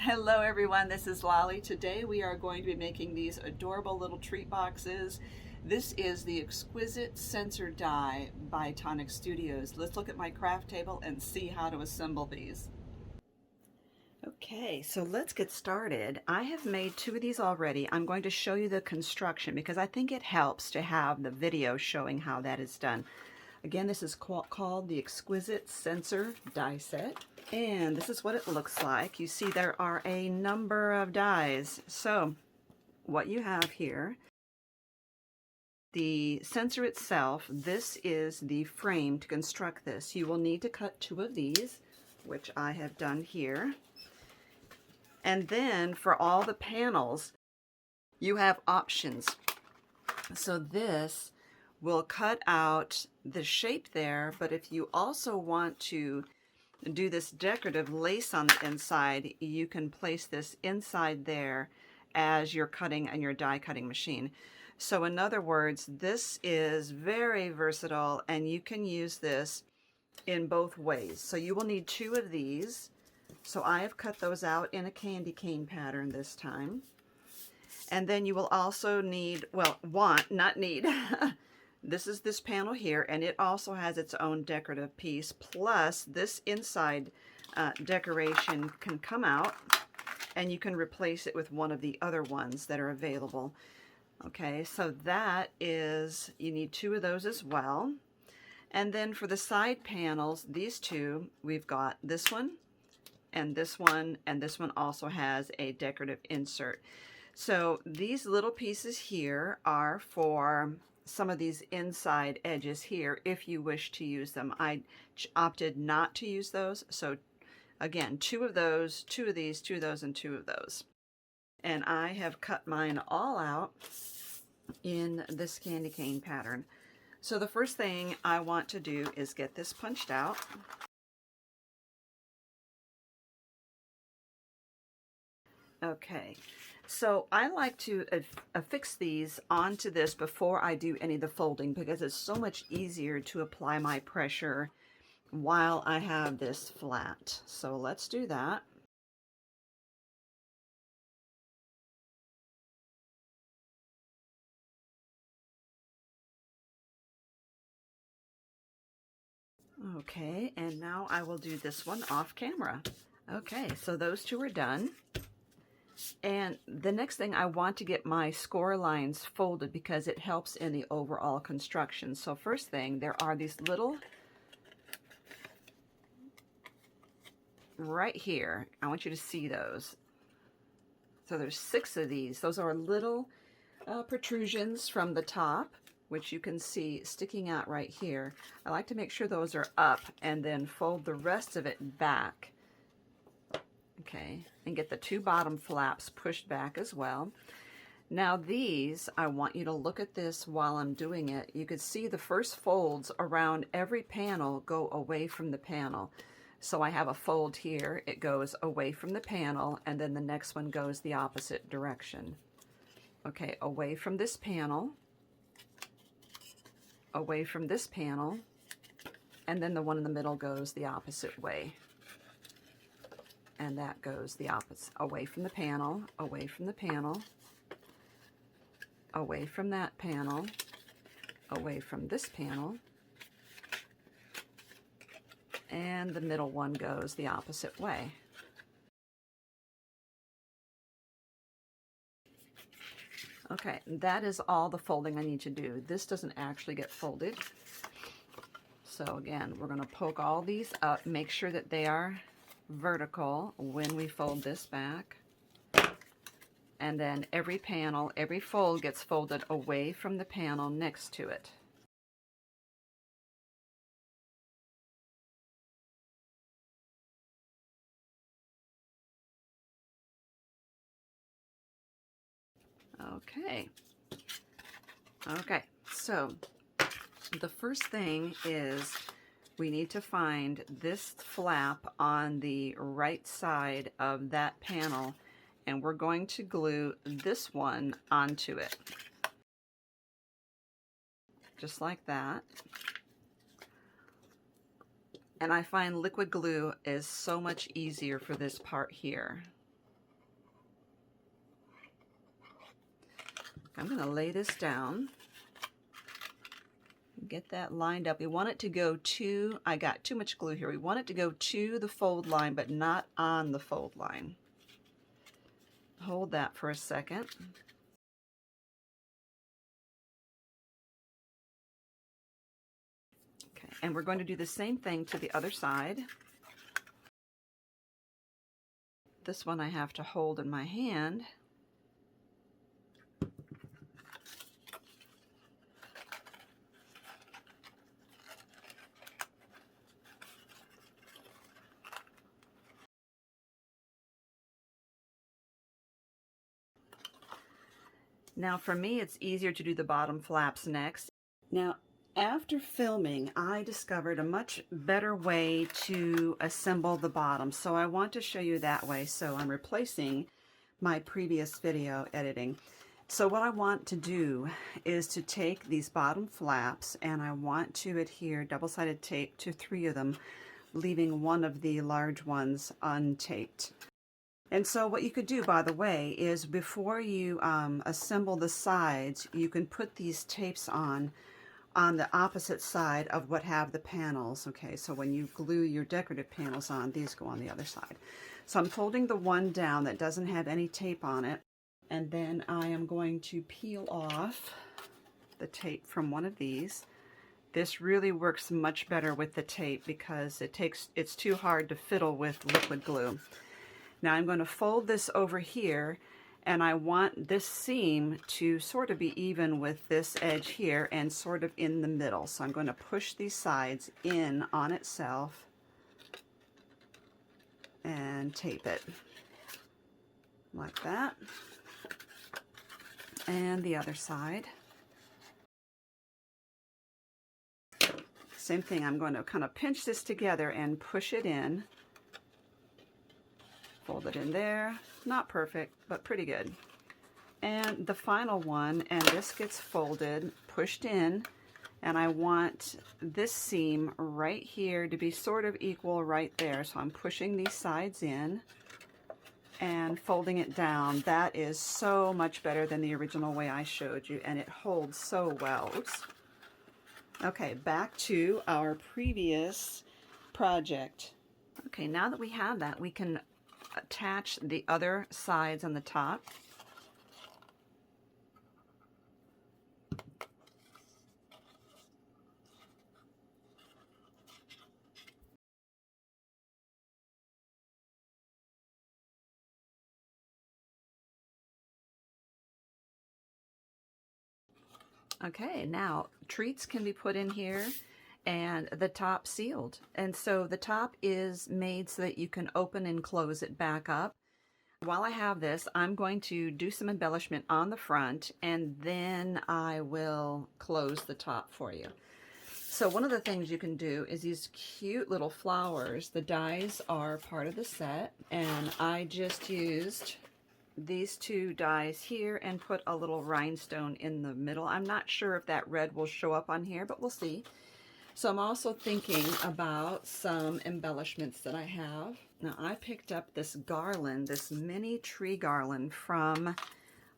Hello everyone, this is Lolly. Today we are going to be making these adorable little treat boxes. This is the Exquisite Censer die by Tonic Studios. Let's look at my craft table and see how to assemble these. Okay, so let's get started. I have made two of these already. I'm going to show you the construction because I think it helps to have the video showing how that is done. Again, this is called the Exquisite Censer die set. And this is what it looks like. You see there are a number of dies. So what you have here, the censer itself, this is the frame to construct this. You will need to cut two of these, which I have done here. And then for all the panels, you have options. So this will cut out the shape there, but if you also want to do this decorative lace on the inside, you can place this inside there as you're cutting on your die cutting machine. So in other words, this is very versatile and you can use this in both ways. So you will need two of these. So I have cut those out in a candy cane pattern this time. And then you will also need, well, not need, this is this panel here, and it also has its own decorative piece, plus this inside decoration can come out and you can replace it with one of the other ones that are available. Okay, so that is, you need two of those as well. And then for the side panels, these two, we've got this one, and this one also has a decorative insert. So these little pieces here are for some of these inside edges here if you wish to use them. I opted not to use those. So again, two of those, two of these, two of those, and two of those. And I have cut mine all out in this candy cane pattern. So the first thing I want to do is get this punched out. Okay, so I like to affix these onto this before I do any of the folding because it's so much easier to apply my pressure while I have this flat. So let's do that. Okay, and now I will do this one off camera. Okay, so those two are done. And the next thing, I want to get my score lines folded because it helps in the overall construction. So first thing, there are these little, right here, I want you to see those. So there's 6 of these. Those are little protrusions from the top, which you can see sticking out right here. I like to make sure those are up and then fold the rest of it back. Okay, and get the 2 bottom flaps pushed back as well. Now these, I want you to look at this while I'm doing it. You can see the first folds around every panel go away from the panel. So I have a fold here, it goes away from the panel, and then the next one goes the opposite direction. Okay, away from this panel, away from this panel, and then the one in the middle goes the opposite way. And that goes the opposite, away from the panel, away from the panel, away from that panel, away from this panel, and the middle one goes the opposite way. Okay, that is all the folding I need to do. This doesn't actually get folded. So again, we're going to poke all these up, make sure that they are vertical when we fold this back, and then every panel, every fold gets folded away from the panel next to it. Okay, so the first thing is we need to find this flap on the right side of that panel, and we're going to glue this one onto it. Just like that. And I find liquid glue is so much easier for this part here. I'm going to lay this down. Get that lined up. We want it to go to, I got too much glue here. We want it to go to the fold line, but not on the fold line. Hold that for a second. Okay, and we're going to do the same thing to the other side. This one I have to hold in my hand. Now for me, it's easier to do the bottom flaps next. Now, after filming, I discovered a much better way to assemble the bottom, so I want to show you that way. So I'm replacing my previous video editing. So what I want to do is to take these bottom flaps and I want to adhere double-sided tape to 3 of them, leaving one of the large ones untaped. And so what you could do, by the way, is before you assemble the sides, you can put these tapes on the opposite side of what have the panels. Okay, so when you glue your decorative panels on, these go on the other side. So I'm folding the one down that doesn't have any tape on it, and then I am going to peel off the tape from one of these. This really works much better with the tape because it's too hard to fiddle with liquid glue. Now I'm going to fold this over here, and I want this seam to sort of be even with this edge here and sort of in the middle. So I'm going to push these sides in on itself and tape it like that. And the other side. Same thing, I'm going to kind of pinch this together and push it in. Fold it in there. Not perfect, but pretty good. And the final one, and this gets folded, pushed in, and I want this seam right here to be sort of equal right there. So I'm pushing these sides in and folding it down. That is so much better than the original way I showed you, and it holds so well. Oops. Okay, back to our previous project. Okay, now that we have that, we can attach the other sides on the top. Okay, now treats can be put in here and the top sealed. And so the top is made so that you can open and close it back up. While I have this, I'm going to do some embellishment on the front, and then I will close the top for you. So one of the things you can do is these cute little flowers. The dies are part of the set, and I just used these 2 dies here and put a little rhinestone in the middle. I'm not sure if that red will show up on here, but we'll see. So I'm also thinking about some embellishments that I have. Now I picked up this garland, this mini tree garland from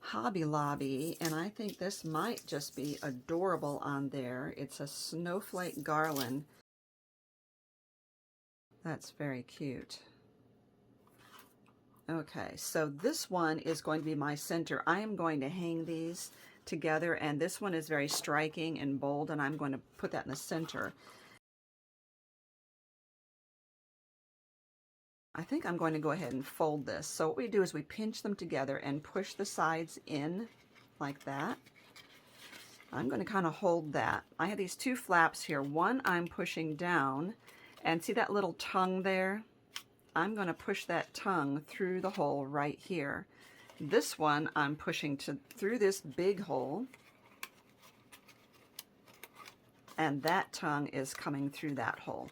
Hobby Lobby, and I think this might just be adorable on there. It's a snowflake garland. That's very cute. Okay, so this one is going to be my center. I am going to hang these together, and this one is very striking and bold, and I'm going to put that in the center. I think I'm going to go ahead and fold this. So what we do is we pinch them together and push the sides in like that. I'm going to kind of hold that. I have these 2 flaps here. One I'm pushing down, and see that little tongue there? I'm going to push that tongue through the hole right here. This one I'm pushing through this big hole, and that tongue is coming through that hole.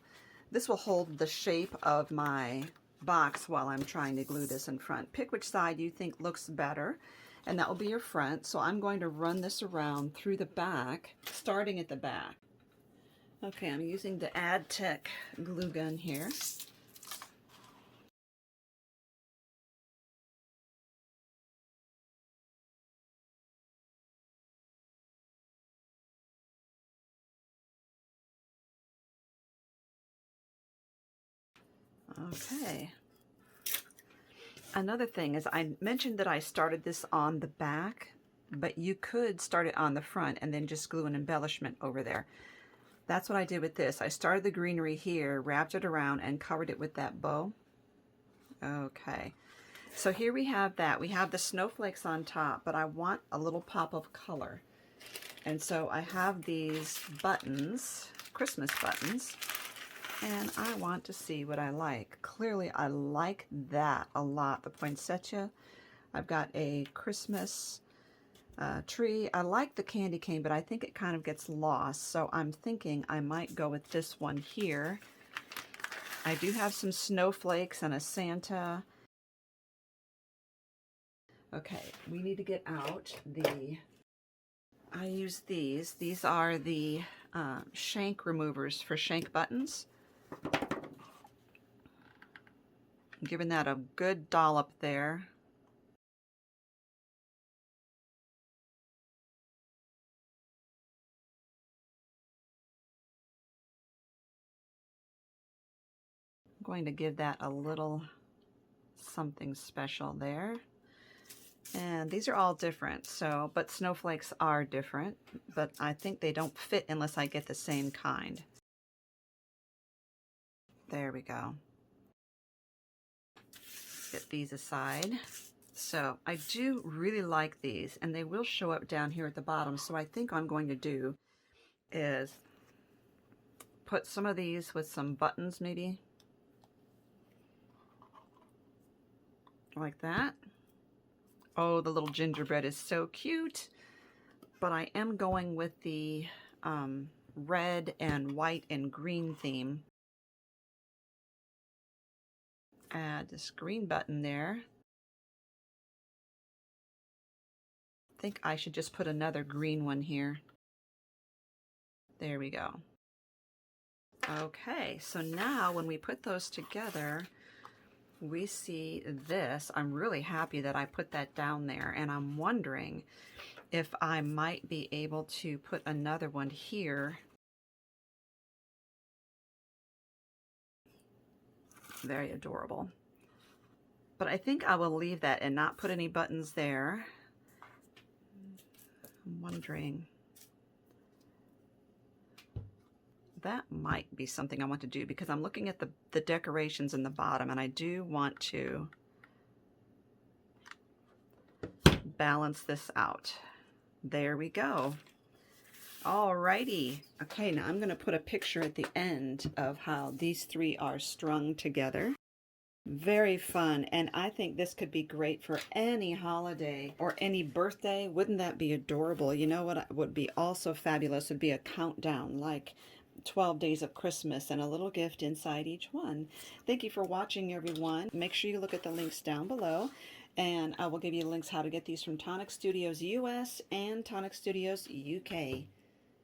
This will hold the shape of my box while I'm trying to glue this in front. Pick which side you think looks better, and that will be your front. So I'm going to run this around through the back, starting at the back. Okay, I'm using the AdTech glue gun here. Okay. Another thing is I mentioned that I started this on the back, but you could start it on the front and then just glue an embellishment over there. That's what I did with this. I started the greenery here, wrapped it around, and covered it with that bow. Okay. So here we have that. We have the snowflakes on top, but I want a little pop of color. And so I have these buttons, Christmas buttons, and I want to see what I like. Clearly, I like that a lot, the poinsettia. I've got a Christmas tree. I like the candy cane, but I think it kind of gets lost, so I'm thinking I might go with this one here. I do have some snowflakes and a Santa. Okay, we need to get out the... I use these. These are the shank removers for shank buttons. I'm giving that a good dollop there. I'm going to give that a little something special there. And these are all different, so, but snowflakes are different, but I think they don't fit unless I get the same kind. There we go. Get these aside. So I do really like these, and they will show up down here at the bottom, so I think what I'm going to do is put some of these with some buttons, maybe. Like that. Oh, the little gingerbread is so cute. But I am going with the red and white and green theme. Add this green button there. I think I should just put another green one here. There we go. Okay, so now when we put those together, we see this. I'm really happy that I put that down there, and I'm wondering if I might be able to put another one here. Very adorable. But I think I will leave that and not put any buttons there. I'm wondering. That might be something I want to do because I'm looking at the decorations in the bottom, and I do want to balance this out. There we go. Alrighty. Okay, now I'm going to put a picture at the end of how these three are strung together. Very fun, and I think this could be great for any holiday or any birthday. Wouldn't that be adorable? You know what would be also fabulous would be a countdown, like 12 days of Christmas and a little gift inside each one. Thank you for watching, everyone. Make sure you look at the links down below, and I will give you links how to get these from Tonic Studios US and Tonic Studios UK.